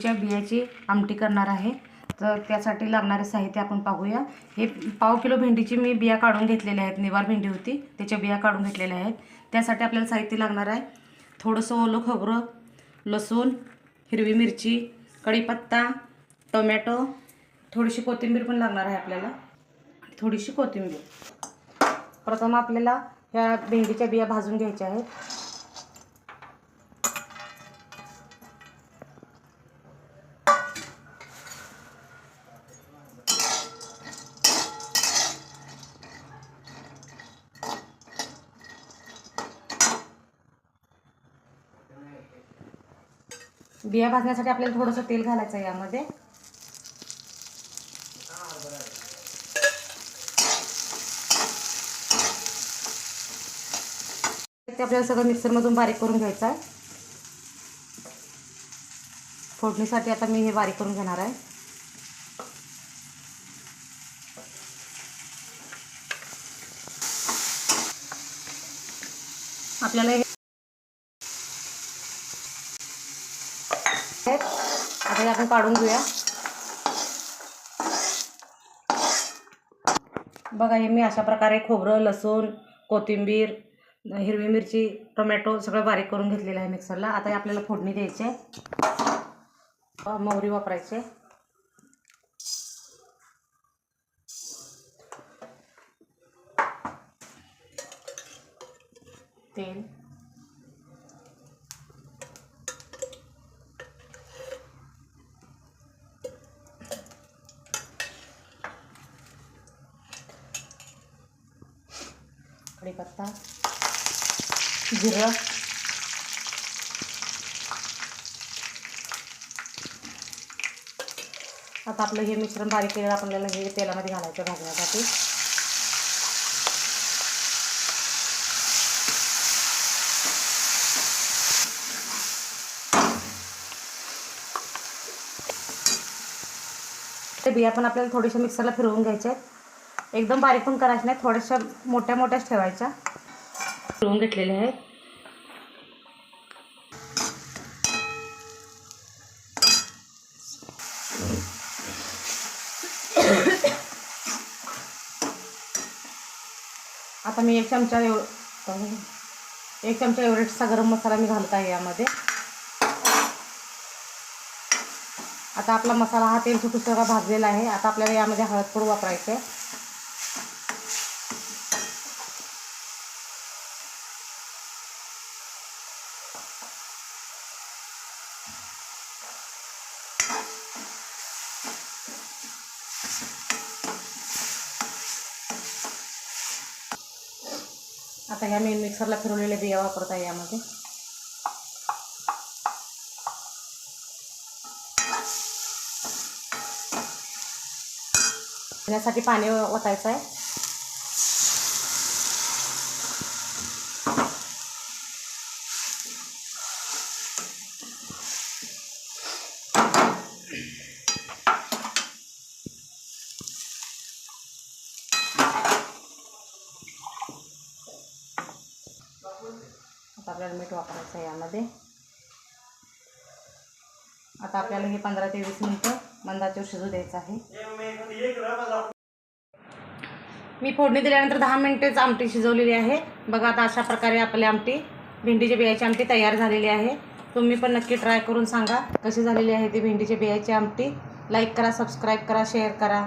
च्या बियाची आमटी करणार आहे। तर त्यासाठी लागणारे साहित्य आपण पाहूया। हे पाव किलो भेंडीची मी बिया काढून घेतलेल्या आहेत। निवार भेंडी होती त्याच्या बिया काढून घेतलेल्या आहेत। त्यासाठी आपल्याला साहित्य लागणार आहे थोडंसं ओलं खोबरं, लसूण, हिरवी मिरची, कढीपत्ता, टोमॅटो, थोडीशी कोथिंबीर पण लागणार आहे आपल्याला, थोडीशी कोथिंबीर। प्रथम आपल्याला ह्या भेंडीच्या बिया भाजून घ्यायच्या आहेत। बिया भाजण्यासाठी आपल्याला थोडंसं तेल घालायचं आहे यामध्ये। ते आपल्याला सगळं मिक्सरमधून बारीक करून घ्यायचं आहे। फोडणीसाठी आता मी हे बारीक करून घेणार आहे। आपल्याला आता आपण काढून घेऊया। बघा हे मी अशा प्रकारे खोबरं, लसूण, कोथिंबीर, हिरवी मिरची, टोमॅटो सगळं बारीक करून घेतलेलं आहे मिक्सरला। आता आपल्याला फोडणी द्यायची आहे। मोहरी वापरायची, तेल, कढीपत्ता, जिरं, आता आपलं हे मिश्रण बारीक केलेलं आपल्याला हे तेलामध्ये घालायचं भाजण्यासाठी। ते बिया पण आपल्याला थोडीशा मिक्सरला फिरवून घ्यायच्या आहेत। एकदम बारीक पण करायचं नाही, थोड्याशा मोठ्या मोठ्याच ठेवायच्या। फिरवून घेतलेले आहेत। आता मी एक चमचा एव्हरेस्टचा गरम मसाला मी घालत आहे यामध्ये। आता आपला मसाला हा तेल सुटू सगळा भाजलेला आहे। आता आपल्याला यामध्ये हळद पूड वापरायचे। आता ह्या मी मिक्सरला फिरवलेल्या बिया वापरत आहे यामध्ये। यासाठी पाणी ओतायचं आहे। आता आपल्याला मीठ वापरायचं आहे यामध्ये। आता आपल्याला हे 15 ते 20 मिनिटं मंद आचेवर शिजू द्यायचं आहे। मी फोडणी दिल्यानंतर 10 मिनिटेच आमटी शिजवलेली आहे। बघा आता अशा प्रकारे आपली आमटी, भेंडीच्या बियाची आमटी तयार झालेली आहे। तुम्ही पण नक्की ट्राय करून सांगा कशी झालेली आहे ती भेंडीच्या बियाची आमटी। लाईक करा, सबस्क्राईब करा, शेअर करा।